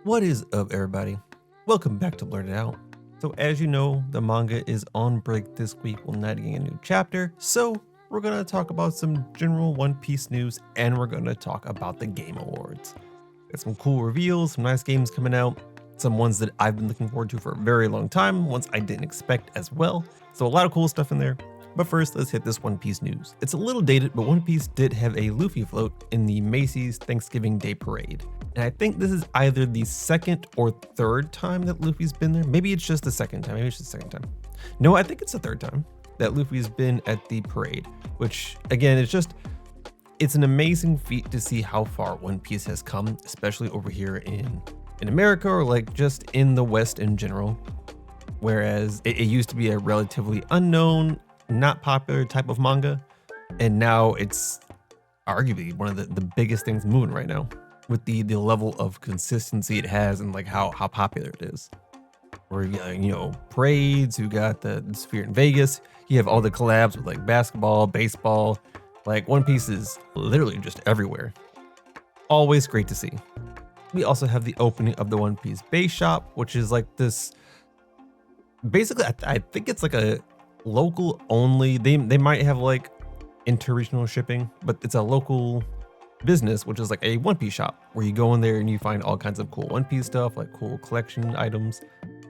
What is up, everybody? Welcome back to Blurt It Out. So as you know, the manga is on break this week. We're not getting a new chapter, so we're going to talk about some general One Piece news, and we're going to talk about the Game Awards. Got some cool reveals, some nice games coming out, some ones that I've been looking forward to for a very long time, ones I didn't expect as well. So a lot of cool stuff in there. But first, let's hit this One Piece news. It's a little dated, but One Piece did have a Luffy float in the Macy's Thanksgiving Day Parade. And I think this is either the second or third time that Luffy's been there. Maybe it's just the second time. Maybe it's just the second time. No, I think it's the third time that Luffy's been at the parade, which again, it's an amazing feat to see how far One Piece has come, especially over here in America, or like just in the West in general. Whereas it used to be a relatively unknown, not popular type of manga, and now it's arguably one of the biggest things moving right now with the level of consistency it has and like how popular it is. Where you got, parades, you got the Sphere in Vegas, you have all the collabs with like basketball, baseball, like One Piece is literally just everywhere. Always great to see. We also have the opening of the One Piece base shop, which is like this, basically I think it's like a local only, they might have like interregional shipping, but it's a local business, which is like a One Piece shop where you go in there and you find all kinds of cool One Piece stuff, like cool collection items,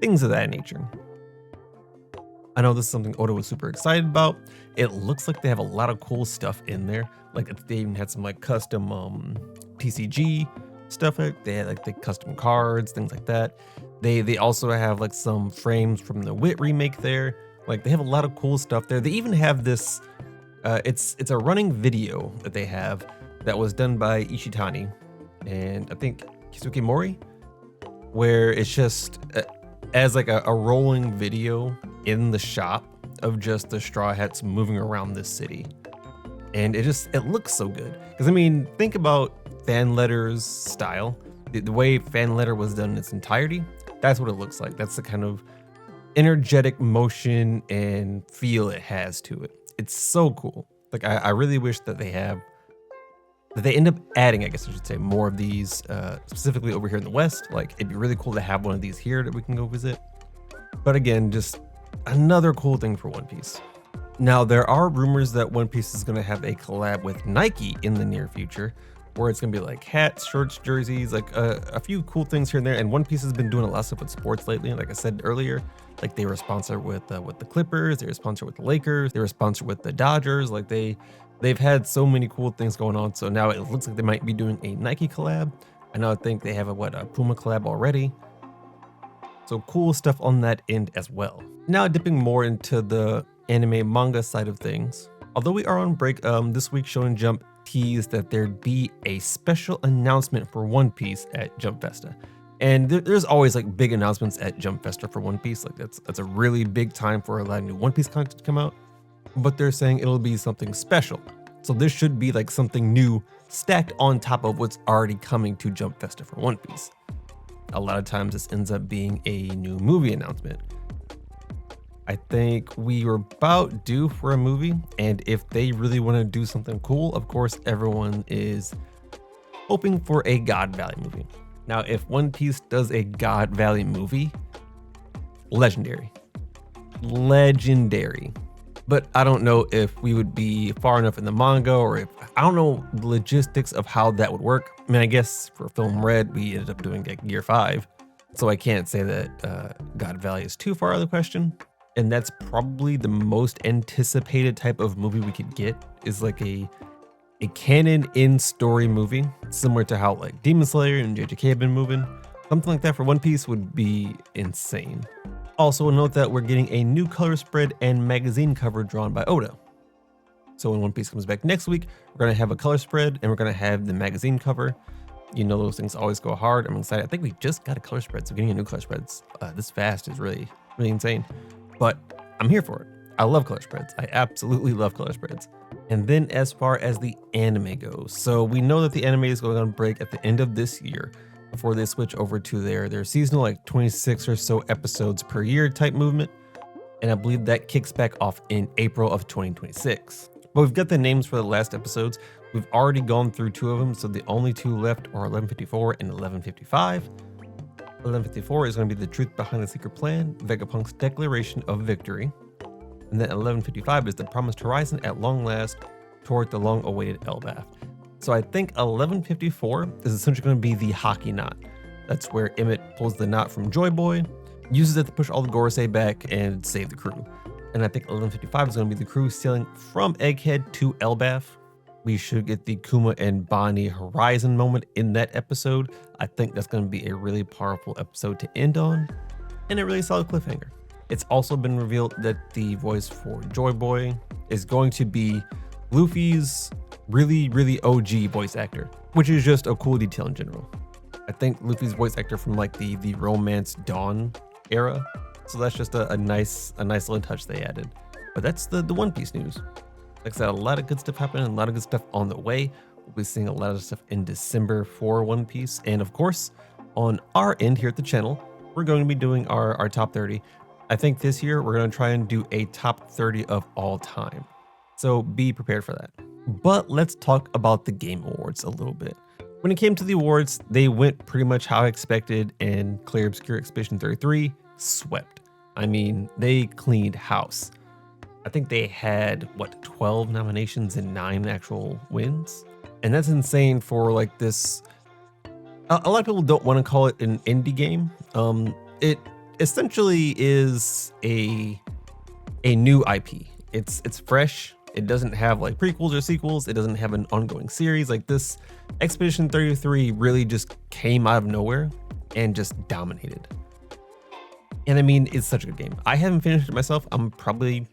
things of that nature. I know this is something Oda was super excited about. It looks like they have a lot of cool stuff in there. Like they even had some like custom TCG stuff. They had like the custom cards, things like that. They also have like some frames from the Wit remake there. Like they have a lot of cool stuff there. They even have this, it's a running video that they have that was done by Ishitani and I think Kisuke Mori, where it's just as like a rolling video in the shop of just the Straw Hats moving around this city. And it looks so good. Because I mean, think about Fan Letter's style. The way Fan Letter was done in its entirety, that's what it looks like. That's the kind of energetic motion and feel it has to it. It's so cool. Like I really wish that they end up adding, I guess I should say, more of these, specifically over here in the West. Like it'd be really cool to have one of these here that we can go visit. But again, just another cool thing for One Piece. Now there are rumors that One Piece is going to have a collab with Nike in the near future, where it's going to be like hats, shirts, jerseys, like a few cool things here and there. And One Piece has been doing a lot of stuff with sports lately. Like I said earlier, like they were sponsored with the Clippers, they were sponsored with the Lakers, they were sponsored with the Dodgers. Like they've had so many cool things going on. So now it looks like they might be doing a Nike collab. I think they have a Puma collab already. So cool stuff on that end as well. Now dipping more into the anime manga side of things. Although we are on break, this week Shonen Jump teased that there'd be a special announcement for One Piece at Jump Festa. And there's always like big announcements at Jump Festa for One Piece. Like that's a really big time for a lot of new One Piece content to come out. But they're saying it'll be something special. So this should be like something new stacked on top of what's already coming to Jump Festa for One Piece. A lot of times this ends up being a new movie announcement. I think we were about due for a movie, and if they really want to do something cool, of course, everyone is hoping for a God Valley movie. Now, if One Piece does a God Valley movie, legendary. But I don't know if we would be far enough in the manga, or if, I don't know the logistics of how that would work. I mean, I guess for Film Red, we ended up doing like Year 5. So I can't say that God Valley is too far out of the question. And that's probably the most anticipated type of movie we could get, is like a canon in story movie, similar to how like Demon Slayer and JJK have been moving. Something like that for One Piece would be insane. Also note that we're getting a new color spread and magazine cover drawn by Oda. So when One Piece comes back next week, we're going to have a color spread and we're going to have the magazine cover. You know, those things always go hard. I'm excited. I think we just got a color spread, so getting a new color spread this fast is really, really insane. But I'm here for it. I love color spreads. I absolutely love color spreads. And then as far as the anime goes, so we know that the anime is going on break at the end of this year before they switch over to their seasonal, like 26 or so episodes per year type movement. And I believe that kicks back off in April of 2026. But we've got the names for the last episodes. We've already gone through 2 of them, so the only 2 left are 1154 and 1155. 1154 is going to be the truth behind the secret plan, Vegapunk's declaration of victory. And then 1155 is the promised horizon at long last toward the long-awaited Elbaf. So I think 1154 is essentially going to be the hockey knot. That's where Emmett pulls the knot from Joy Boy, uses it to push all the Gorosei back and save the crew. And I think 1155 is going to be the crew sailing from Egghead to Elbaf. We should get the Kuma and Bonnie horizon moment in that episode. I think that's going to be a really powerful episode to end on, and a really solid cliffhanger. It's also been revealed that the voice for Joy Boy is going to be Luffy's really OG voice actor, which is just a cool detail in general. I think Luffy's voice actor from like the Romance Dawn era. So that's just a nice little touch they added. But that's the One Piece news. Like I said, a lot of good stuff happening, a lot of good stuff on the way. We'll be seeing a lot of stuff in December for One Piece. And of course, on our end here at the channel, we're going to be doing our top 30. I think this year we're going to try and do a top 30 of all time. So be prepared for that. But let's talk about the Game Awards a little bit. When it came to the awards, they went pretty much how I expected, and Clear Obscure Expedition 33 swept. I mean, they cleaned house. I think they had, 12 nominations and 9 actual wins? And that's insane for like this. A lot of people don't want to call it an indie game. It essentially is a new IP. It's fresh. It doesn't have like prequels or sequels. It doesn't have an ongoing series. Like this Expedition 33 really just came out of nowhere and just dominated. And I mean, it's such a good game. I haven't finished it myself. I'm probably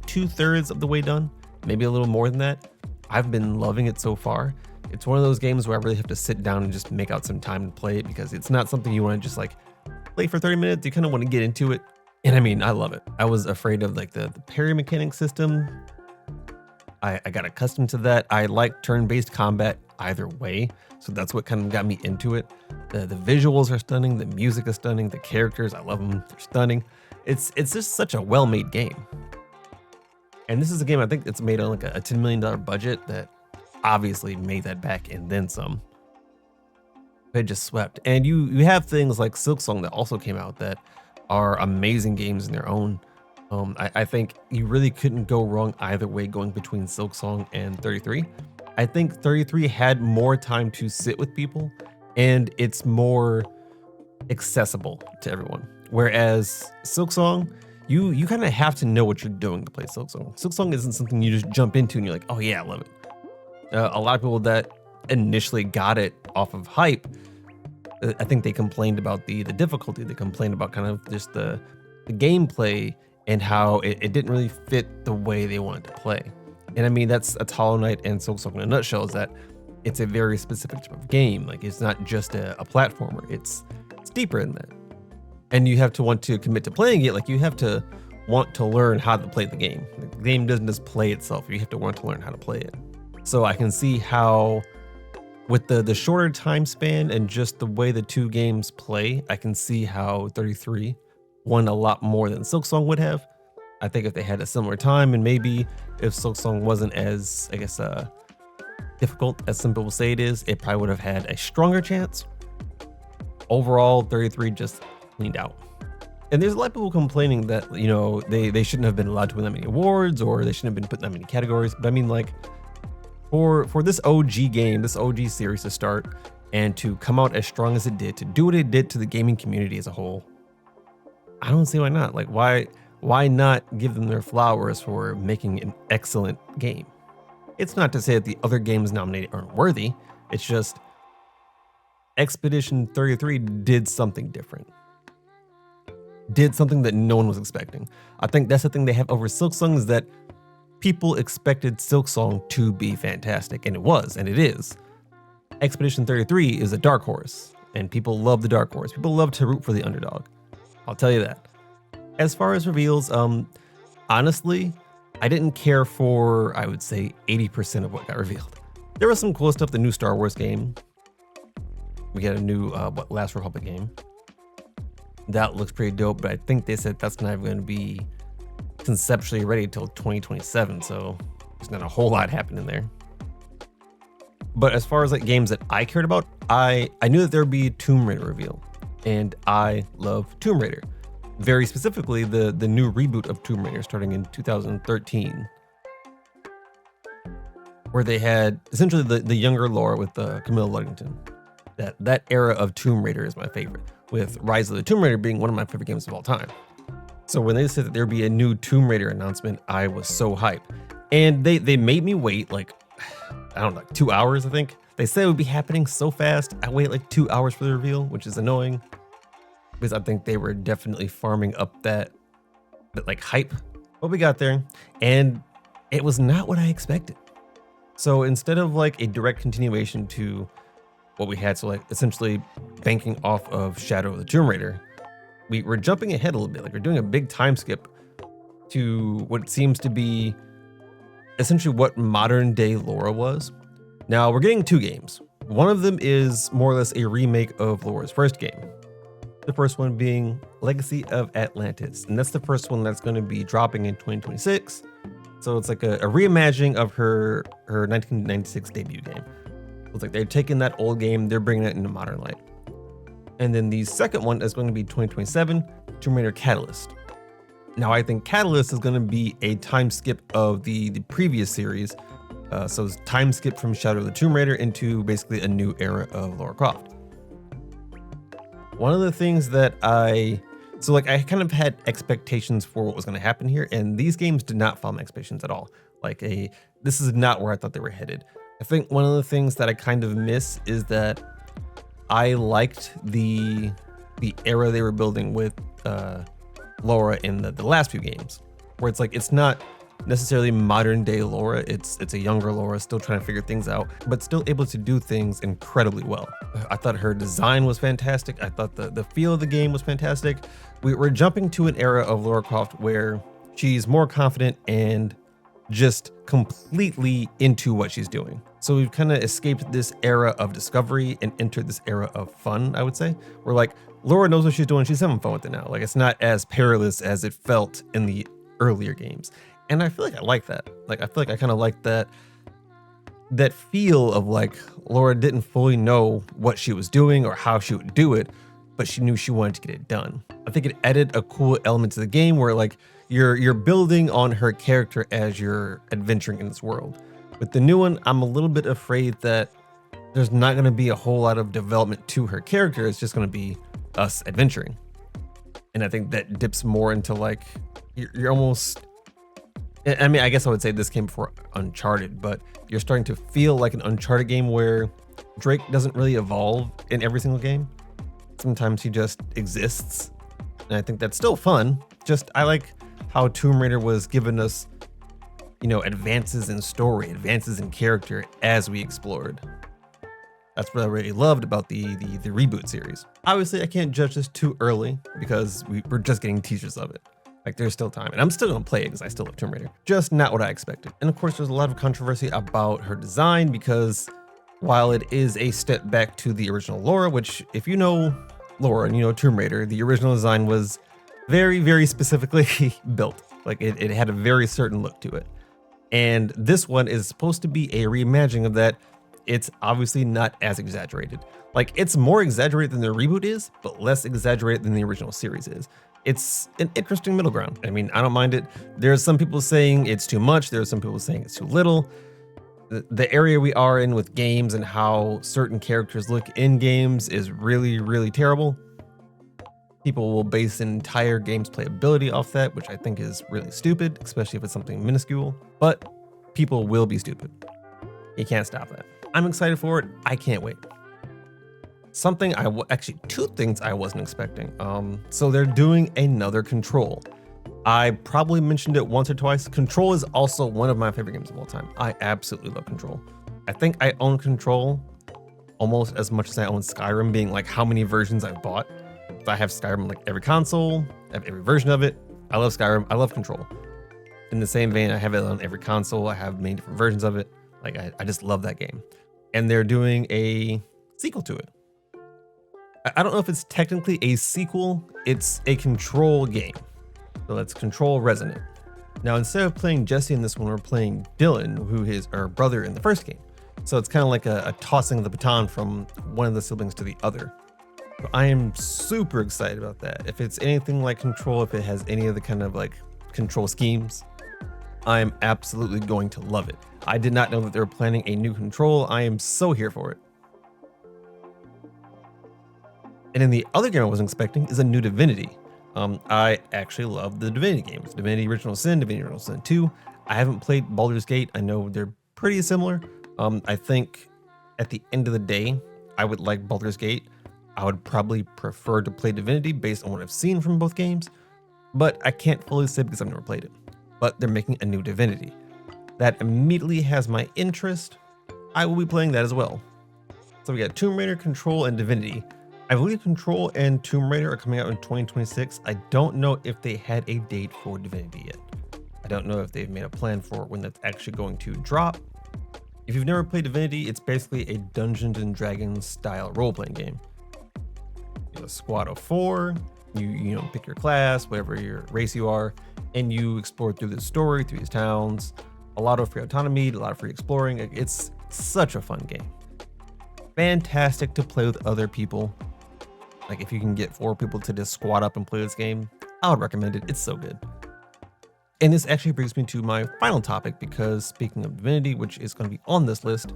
2/3 of the way done, maybe a little more than that. I've been loving it so far. It's one of those games where I really have to sit down and just make out some time to play it, because it's not something you want to just like play for 30 minutes. You kind of want to get into it. And I mean, I love it. I was afraid of like the parry mechanic system. I got accustomed to that. I like turn-based combat either way. So that's what kind of got me into it. The visuals are stunning. The music is stunning. The characters, I love them. They're stunning. It's just such a well-made game. And this is a game, I think it's made on like a $10 million budget that obviously made that back and then some. It just swept. And you have things like Silksong that also came out that are amazing games in their own. I think you really couldn't go wrong either way going between Silksong and 33. I think 33 had more time to sit with people, and it's more accessible to everyone. Whereas Silksong, you kind of have to know what you're doing to play Silksong. Silksong isn't something you just jump into and you're like, oh yeah, I love it. A lot of people that initially got it off of hype, I think they complained about the difficulty. They complained about kind of just the gameplay and how it didn't really fit the way they wanted to play. And I mean, that's Hollow Knight and Silksong in a nutshell, is that it's a very specific type of game. Like, it's not just a platformer. It's deeper than that. And you have to want to commit to playing it. Like, you have to want to learn how to play the game. The game doesn't just play itself. You have to want to learn how to play it. So I can see how, with the shorter time span and just the way the two games play, I can see how 33 won a lot more than Silksong would have. I think if they had a similar time, and maybe if Silksong wasn't as, I guess, difficult as some people say it is, it probably would have had a stronger chance. Overall, 33 just cleaned out. And there's a lot of people complaining that, you know, they shouldn't have been allowed to win that many awards, or they shouldn't have been put in that many categories. But I mean, like, for this OG game, this OG series to start, and to come out as strong as it did, to do what it did to the gaming community as a whole, I don't see why not. Like, why not give them their flowers for making an excellent game? It's not to say that the other games nominated aren't worthy. It's just Expedition 33 did something different. Did something that no one was expecting. I think that's the thing they have over Silksong, is that people expected Silksong to be fantastic, and it was, and it is. Expedition 33 is a dark horse, and people love the dark horse. People love to root for the underdog. I'll tell you that. As far as reveals, honestly, I didn't care for, I would say, 80% of what got revealed. There was some cool stuff. The new Star Wars game. We got a new Last Republic game. That looks pretty dope, but I think they said that's not going to be conceptually ready until 2027, so there's not a whole lot happening there. But as far as like games that I cared about, I knew that there would be a Tomb Raider reveal. and I love Tomb Raider. Very specifically, the new reboot of Tomb Raider starting in 2013, where they had essentially the younger Laura with Camilla Luddington. That era of Tomb Raider is my favorite, with Rise of the Tomb Raider being one of my favorite games of all time. So when they said that there'd be a new Tomb Raider announcement, I was so hyped. And they made me wait like, I don't know, like 2 hours, I think. They said it would be happening so fast. I waited like 2 hours for the reveal, which is annoying, because I think they were definitely farming up that like hype. But we got there, and it was not what I expected. So instead of like a direct continuation to what we had, so like essentially banking off of Shadow of the Tomb Raider, we're jumping ahead a little bit. Like we're doing a big time skip to what seems to be essentially what modern day Laura was. Now we're getting 2 games. One of them is more or less a remake of Laura's first game. The first one being Legacy of Atlantis. And that's the first one that's going to be dropping in 2026. So it's like a reimagining of her 1996 debut game. It's like they're taking that old game, they're bringing it into modern light. And then the second one is going to be 2027, Tomb Raider Catalyst. Now I think Catalyst is going to be a time skip of the previous series. So it's time skip from Shadow of the Tomb Raider into basically a new era of Lara Croft. One of the things that I kind of had expectations for what was going to happen here, and these games did not follow my expectations at all. This is not where I thought they were headed. I think one of the things that I kind of miss is that I liked the era they were building with Laura in the last few games, where it's like it's not necessarily modern day Laura, it's a younger Laura still trying to figure things out, but still able to do things incredibly well. I thought her design was fantastic. I thought the feel of the game was fantastic. We're jumping to an era of Lara Croft where she's more confident and just completely into what she's doing. So we've kind of escaped this era of discovery and entered this era of fun, I would say. Where like Laura knows what she's doing, she's having fun with it now. Like it's not as perilous as it felt in the earlier games. And I feel like I like that. Like I feel like I kind of like that feel of like Laura didn't fully know what she was doing or how she would do it, but she knew she wanted to get it done. I think it added a cool element to the game where like you're building on her character as you're adventuring in this world. With the new one, I'm a little bit afraid that there's not going to be a whole lot of development to her character. It's just going to be us adventuring. And I think that dips more into like, you're almost, I mean, I guess I would say this came before Uncharted, but you're starting to feel like an Uncharted game where Drake doesn't really evolve in every single game. Sometimes he just exists. And I think that's still fun. Just, I like how Tomb Raider was giving us, you know, advances in story, advances in character as we explored. That's what I really loved about the reboot series. Obviously, I can't judge this too early because we're just getting teasers of it. Like there's still time, and I'm still gonna play it because I still love Tomb Raider. Just not what I expected. And of course, there's a lot of controversy about her design because while it is a step back to the original Laura, which if you know Laura and you know Tomb Raider, the original design was very, very specifically built. Like it had a very certain look to it. And this one is supposed to be a reimagining of that. It's obviously not as exaggerated. Like it's more exaggerated than the reboot is, but less exaggerated than the original series is. It's an interesting middle ground. I mean, I don't mind it. There's some people saying it's too much. There's some people saying it's too little. The area we are in with games and how certain characters look in games is really, really terrible. People will base an entire game's playability off that, which I think is really stupid, especially if it's something minuscule. But people will be stupid. You can't stop that. I'm excited for it. I can't wait. Actually, 2 things I wasn't expecting. So they're doing another Control. I probably mentioned it once or twice. Control is also one of my favorite games of all time. I absolutely love Control. I think I own Control almost as much as I own Skyrim, being like how many versions I've bought. So I have Skyrim on like every console, I have every version of it. I love Skyrim, I love Control. In the same vein, I have it on every console. I have many different versions of it. Like I just love that game. And they're doing a sequel to it. I don't know if it's technically a sequel. It's a Control game. So that's Control Resonant. Now, instead of playing Jesse in this one, we're playing Dylan, who is our brother in the first game. So it's kind of like a tossing of the baton from one of the siblings to the other. I am super excited about that. If it's anything like Control, if it has any of the kind of like Control schemes, I am absolutely going to love it. I did not know that they were planning a new Control. I am so here for it. And then the other game I wasn't expecting is a new Divinity. I actually love the Divinity games. Divinity Original Sin, Divinity Original Sin 2. I haven't played Baldur's Gate. I know they're pretty similar. I think at the end of the day, I would like Baldur's Gate. I would probably prefer to play Divinity based on what I've seen from both games, but I can't fully say because I've never played it. But they're making a new Divinity. That immediately has my interest. I will be playing that as well. So we got Tomb Raider, Control, and Divinity. I believe Control and Tomb Raider are coming out in 2026. I don't know if they had a date for Divinity yet. I don't know if they've made a plan for when that's actually going to drop. If you've never played Divinity, it's basically a Dungeons and Dragons style role-playing game. You have a squad of 4, you pick your class, whatever your race you are, and you explore through the story, through these towns. A lot of free autonomy, a lot of free exploring. It's such a fun game. Fantastic to play with other people. Like if you can get 4 people to just squad up and play this game, I would recommend it. It's so good. And this actually brings me to my final topic, because speaking of Divinity, which is going to be on this list,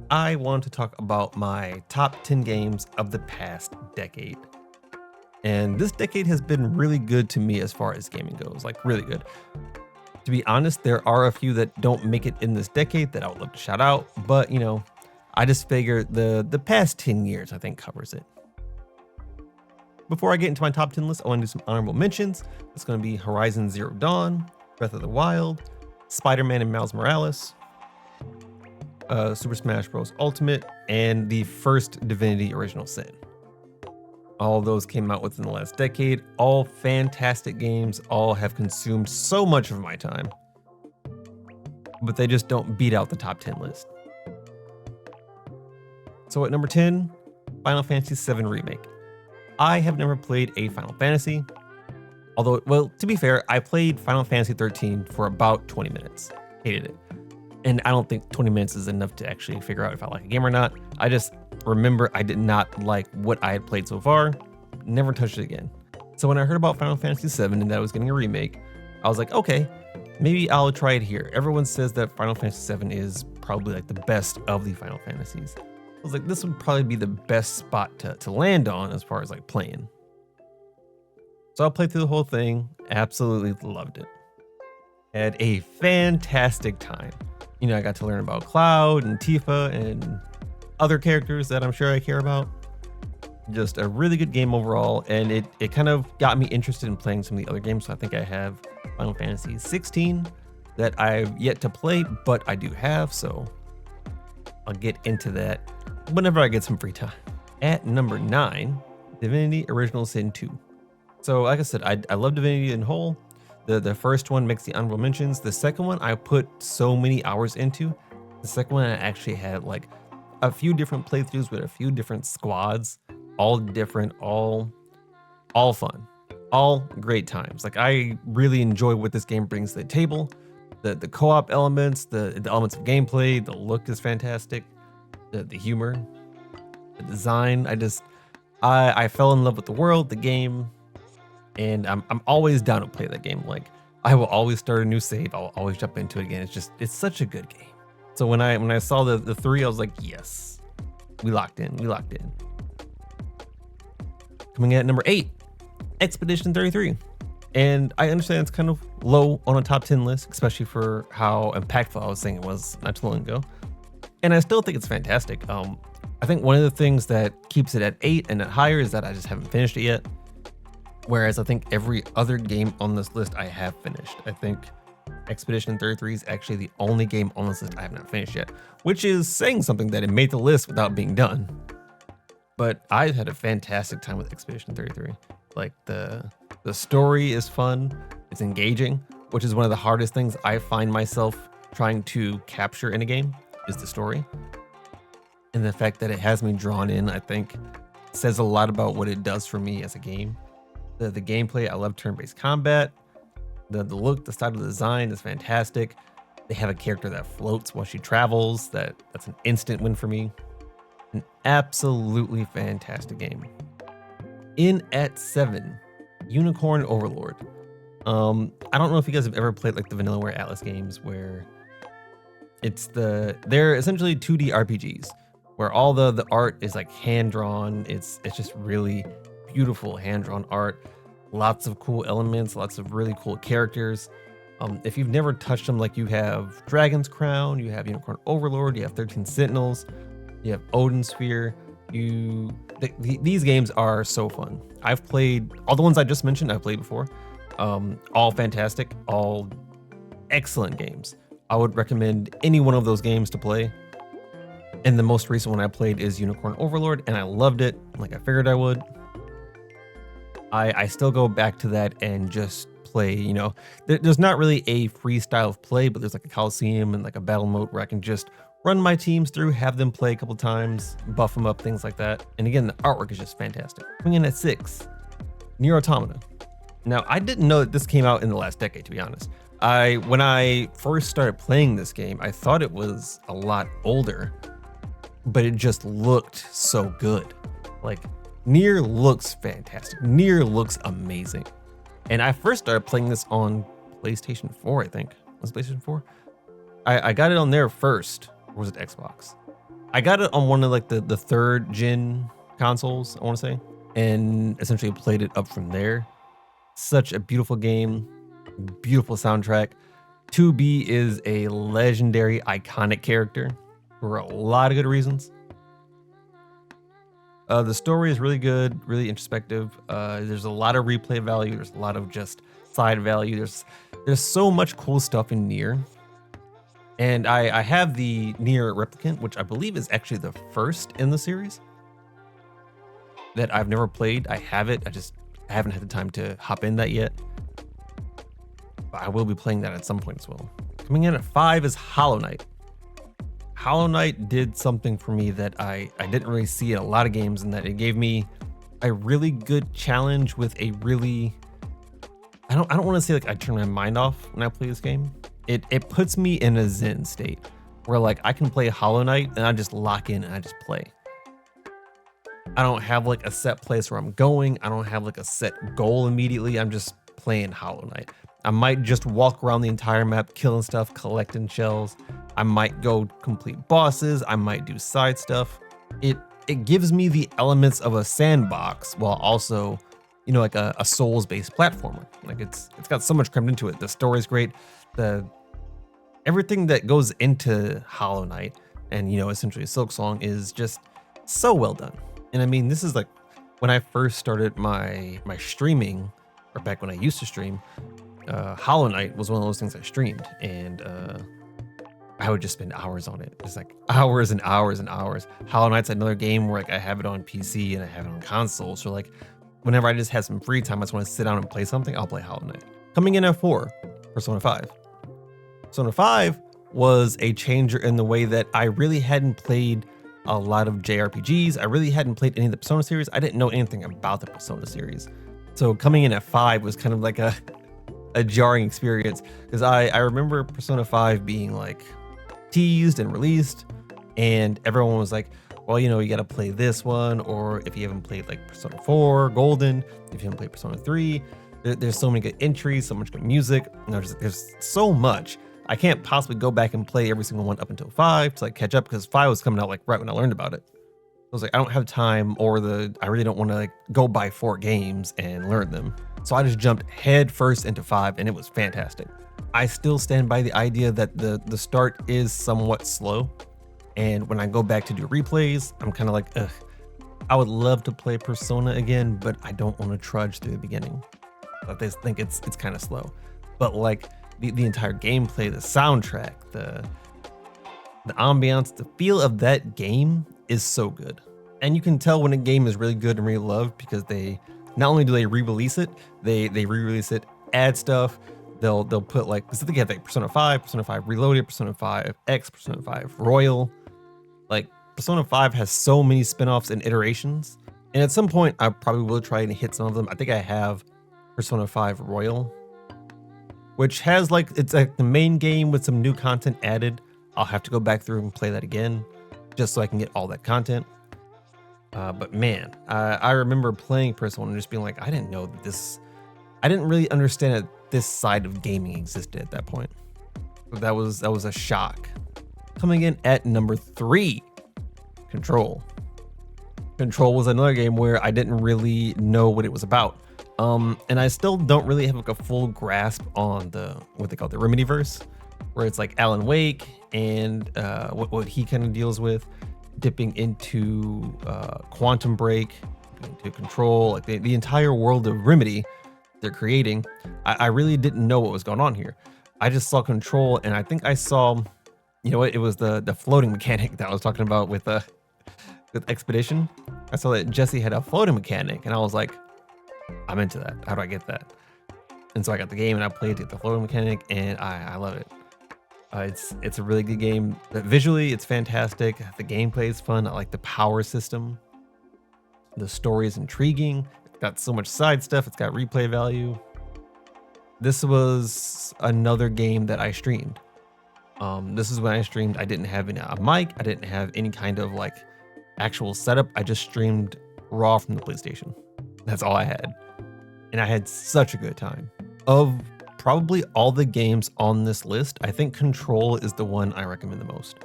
I want to talk about my top 10 games of the past decade. And this decade has been really good to me as far as gaming goes, like really good. To be honest, there are a few that don't make it in this decade that I would love to shout out, but I just figure the past 10 years I think covers it. Before I get into my top 10 list, I want to do some honorable mentions. It's going to be Horizon Zero Dawn, Breath of the Wild, Spider-Man and Miles Morales, Super Smash Bros. Ultimate, and the first Divinity Original Sin. All of those came out within the last decade. All fantastic games, all have consumed so much of my time, but they just don't beat out the top 10 list. So at number 10, Final Fantasy VII Remake. I have never played a Final Fantasy, although, well, to be fair, I played Final Fantasy 13 for about 20 minutes. Hated it. And I don't think 20 minutes is enough to actually figure out if I like a game or not. I just remember I did not like what I had played so far. Never touched it again. So when I heard about Final Fantasy VII and that I was getting a remake, I was like, okay, maybe I'll try it here. Everyone says that Final Fantasy VII is probably like the best of the Final Fantasies. I was like, this would probably be the best spot to land on as far as like playing. So I played through the whole thing, absolutely loved it. Had a fantastic time. I got to learn about Cloud and Tifa and other characters that I'm sure I care about. Just a really good game overall, and it kind of got me interested in playing some of the other games. So I think I have Final Fantasy 16 that I've yet to play, but I do have, so I'll get into that whenever I get some free time. At number 9, Divinity Original Sin 2. So like I said, I love Divinity in whole. The first one makes the honorable mentions. The second one I put so many hours into. The second one I actually had like a few different playthroughs with a few different squads, all different, all fun, all great times. Like I really enjoy what this game brings to the table. The co-op elements, the elements of gameplay, the look is fantastic, the humor, the design. I fell in love with the world, the game. And I'm always down to play that game. Like I will always start a new save. I'll always jump into it again. It's such a good game. So when I saw the 3, I was like, yes, we locked in. Coming in at number 8, Expedition 33. And I understand it's kind of low on a top 10 list, especially for how impactful I was saying it was not too long ago. And I still think it's fantastic. I think one of the things that keeps it at 8 and not higher is that I just haven't finished it yet. Whereas I think every other game on this list I have finished. I think Expedition 33 is actually the only game on this list I have not finished yet, which is saying something that it made the list without being done. But I had a fantastic time with Expedition 33. Like the story is fun, it's engaging, which is one of the hardest things I find myself trying to capture in a game is the story. And the fact that it has me drawn in, I think, says a lot about what it does for me as a game. The gameplay, I love turn-based combat. The look, the style of the design is fantastic. They have a character that floats while she travels. That's an instant win for me. An absolutely fantastic game. In at 7, Unicorn Overlord. I don't know if you guys have ever played like the Vanillaware Atlas games where they're essentially 2D RPGs where all the art is like hand drawn. It's just really beautiful hand drawn art. Lots of cool elements, lots of really cool characters. If you've never touched them, like you have Dragon's Crown, you have Unicorn Overlord, you have 13 Sentinels, you have Odin Sphere. These games are so fun. I've played all the ones I just mentioned. I've played before. All fantastic, all excellent games. I would recommend any one of those games to play. And the most recent one I played is Unicorn Overlord, and I loved it, like I figured I would. I still go back to that and just play, you know, there's not really a free style of play, but there's like a Coliseum and like a battle mode where I can just run my teams through, have them play a couple times, buff them up, things like that. And again, the artwork is just fantastic. Coming in at 6, Nier Automata. Now, I didn't know that this came out in the last decade, to be honest. When I first started playing this game, I thought it was a lot older, but it just looked so good. Like, Nier looks fantastic. Nier looks amazing. And I first started playing this on PlayStation 4, I think. Was it PlayStation 4? I got it on there first. Or was it Xbox? I got it on one of like the third gen consoles, I want to say, and essentially played it up from there. Such a beautiful game, beautiful soundtrack. 2B is a legendary, iconic character for a lot of good reasons. The story is really good, really introspective. There's a lot of replay value. There's a lot of just side value. There's so much cool stuff in Nier. And I have the Nier Replicant, which I believe is actually the first in the series that I've never played. I have it. I haven't had the time to hop in that yet. But I will be playing that at some point as well. Coming in at 5 is Hollow Knight. Hollow Knight did something for me that I didn't really see in a lot of games, in that it gave me a really good challenge with a really, I don't want to say like I turn my mind off when I play this game. It puts me in a zen state where like I can play Hollow Knight and I just lock in and I just play. I don't have like a set place where I'm going. I don't have like a set goal immediately. I'm just playing Hollow Knight. I might just walk around the entire map, killing stuff, collecting shells. I might go complete bosses. I might do side stuff. It gives me the elements of a sandbox while also, you know, like a Souls-based platformer. Like it's got so much crammed into it. The story's great. Everything that goes into Hollow Knight and, you know, essentially Silksong is just so well done. And I mean, this is like when I first started my streaming, or back when I used to stream, Hollow Knight was one of those things I streamed, and I would just spend hours on it. It's like hours and hours and hours. Hollow Knight's another game where like I have it on PC and I have it on console. So like whenever I just have some free time, I just want to sit down and play something, I'll play Hollow Knight. Coming in at 4, Persona 5. Persona 5 was a changer in the way that I really hadn't played a lot of JRPGs. I really hadn't played any of the Persona series. I didn't know anything about the Persona series. So coming in at 5 was kind of like a jarring experience, because I remember Persona 5 being like teased and released, and everyone was like, well, you know, you got to play this one, or if you haven't played like Persona 4 Golden, if you haven't played Persona 3, there's so many good entries, so much good music. You know, there's so much. I can't possibly go back and play every single one up until 5 to like catch up, because 5 was coming out like right when I learned about it. I was like, I don't have time, or I really don't want to like go buy 4 games and learn them. So I just jumped head first into 5, and it was fantastic. I still stand by the idea that the start is somewhat slow. And when I go back to do replays, I'm kind of like, ugh, I would love to play Persona again, but I don't want to trudge through the beginning. I just think it's kind of slow. But like the entire gameplay, the soundtrack, the ambiance, the feel of that game is so good. And you can tell when a game is really good and really loved, because they not only do they re-release it, they re-release it, add stuff. They'll put like, because they have like Persona 5 Reloaded, Persona 5 X, Persona 5 Royal. Like Persona 5 has so many spin-offs and iterations. And at some point I probably will try and hit some of them. I think I have Persona 5 Royal, which has like, it's like the main game with some new content added. I'll have to go back through and play that again just so I can get all that content. But man, I remember playing Persona 1 and just being like, I didn't know this. I didn't really understand that this side of gaming existed at that point. So that was a shock. Coming in at number 3, Control. Control was another game where I didn't really know what it was about. And I still don't really have like a full grasp on what they call the Remedyverse, where it's like Alan Wake and what he kind of deals with, dipping into Quantum Break, into Control, like the entire world of Remedy they're creating. I really didn't know what was going on here. I just saw Control, and I think I saw, you know what, it was the floating mechanic that I was talking about with Expedition. I saw that Jesse had a floating mechanic, and I was like, I'm into that. How do I get that? And so I got the game and I played the floating mechanic, and I love it. It's a really good game. Visually, it's fantastic. The gameplay is fun. I like the power system. The story is intriguing. It's got so much side stuff. It's got replay value. This was another game that I streamed. This is when I streamed. I didn't have a mic. I didn't have any kind of like actual setup. I just streamed raw from the PlayStation. That's all I had. And I had such a good time. Of probably all the games on this list, I think Control is the one I recommend the most.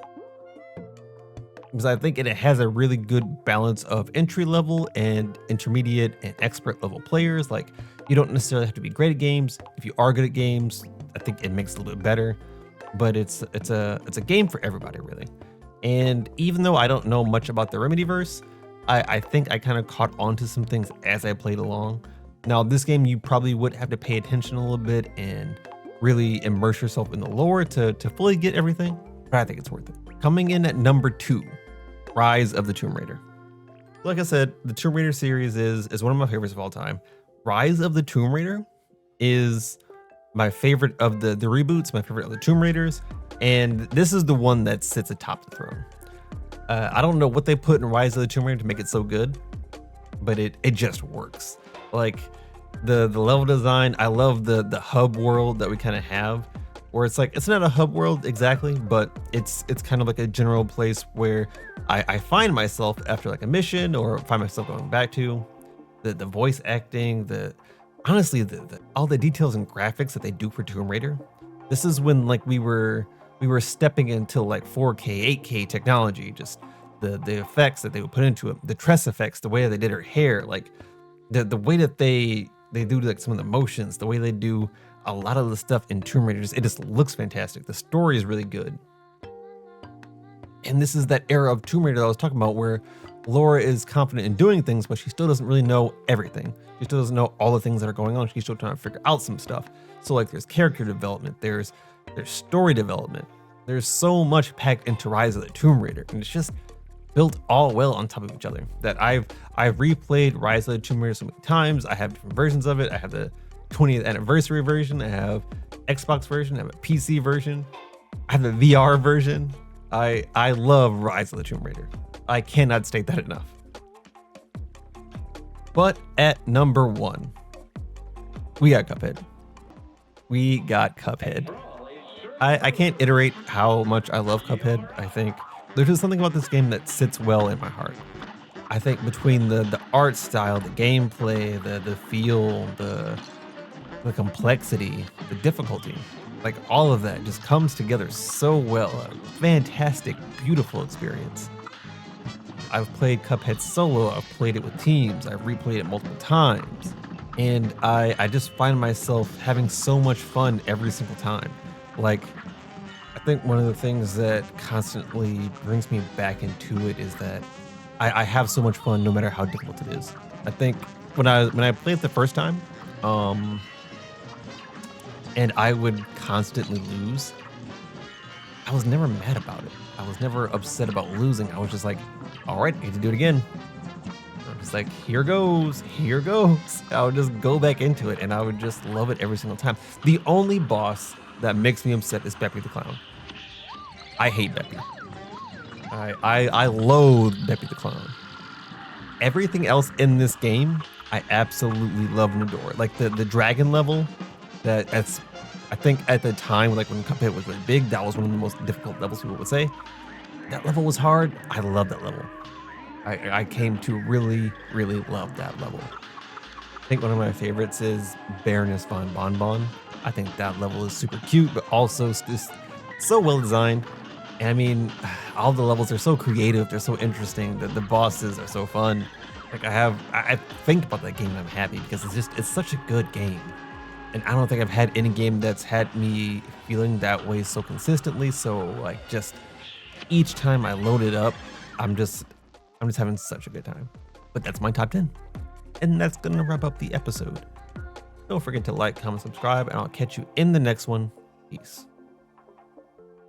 Because I think it has a really good balance of entry level and intermediate and expert level players. Like, you don't necessarily have to be great at games. If you are good at games, I think it makes it a little bit better. But it's a game for everybody, really. And even though I don't know much about the Remedyverse, I think I kind of caught on to some things as I played along. Now, this game, you probably would have to pay attention a little bit and really immerse yourself in the lore to fully get everything, but I think it's worth it. Coming in at number 2, Rise of the Tomb Raider. Like I said, the Tomb Raider series is one of my favorites of all time. Rise of the Tomb Raider is my favorite of the reboots, my favorite of the Tomb Raiders, and this is the one that sits atop the throne. I don't know what they put in Rise of the Tomb Raider to make it so good, but it just works. Like the level design, I love the hub world that we kind of have, where it's like, it's not a hub world exactly, but it's kind of like a general place where I find myself after like a mission, or find myself going back to. The voice acting, honestly, all the details and graphics that they do for Tomb Raider. This is when like we were stepping into like 4K, 8K technology. Just the effects that they would put into it, the tress effects, the way that they did her hair, like the way that they do like some of the motions, the way they do a lot of the stuff in Tomb Raider, it just looks fantastic. The story is really good. And this is that era of Tomb Raider that I was talking about, where Laura is confident in doing things, but she still doesn't really know everything. She still doesn't know all the things that are going on. She's still trying to figure out some stuff. So like there's character development, there's story development. There's so much packed into Rise of the Tomb Raider, and it's just built all well on top of each other. That I've replayed Rise of the Tomb Raider so many times. I have different versions of it. I have the 20th anniversary version. I have Xbox version. I have a PC version. I have the VR version. I love Rise of the Tomb Raider. I cannot state that enough. But at number 1, we got Cuphead. We got Cuphead. I can't iterate how much I love Cuphead. I think there's just something about this game that sits well in my heart. I think between the art style, the gameplay, the feel, the complexity, the difficulty, like all of that just comes together so well. A fantastic, beautiful experience. I've played Cuphead solo, I've played it with teams, I've replayed it multiple times, and I just find myself having so much fun every single time. Like, I think one of the things that constantly brings me back into it is that I have so much fun no matter how difficult it is. I think when I played it the first time, and I would constantly lose, I was never mad about it. I was never upset about losing. I was just like, all right, I get to do it again. I'm just like, here goes. I would just go back into it, and I would just love it every single time. The only boss that makes me upset is Beppy the Clown. I hate Beppy. I loathe Beppy the Clown. Everything else in this game, I absolutely love and adore. Like the dragon level, that's I think at the time, like when Cuphead was really big, that was one of the most difficult levels people would say. That level was hard. I love that level. I came to really, really love that level. I think one of my favorites is Baroness von Bonbon. I think that level is super cute, but also just so well designed. And I mean, all the levels are so creative, they're so interesting. The bosses are so fun. Like I think about that game and I'm happy because it's such a good game. And I don't think I've had any game that's had me feeling that way so consistently. So like just each time I load it up, I'm just having such a good time. But that's my top 10. And that's gonna wrap up the episode. Don't forget to like, comment, subscribe, and I'll catch you in the next one. Peace.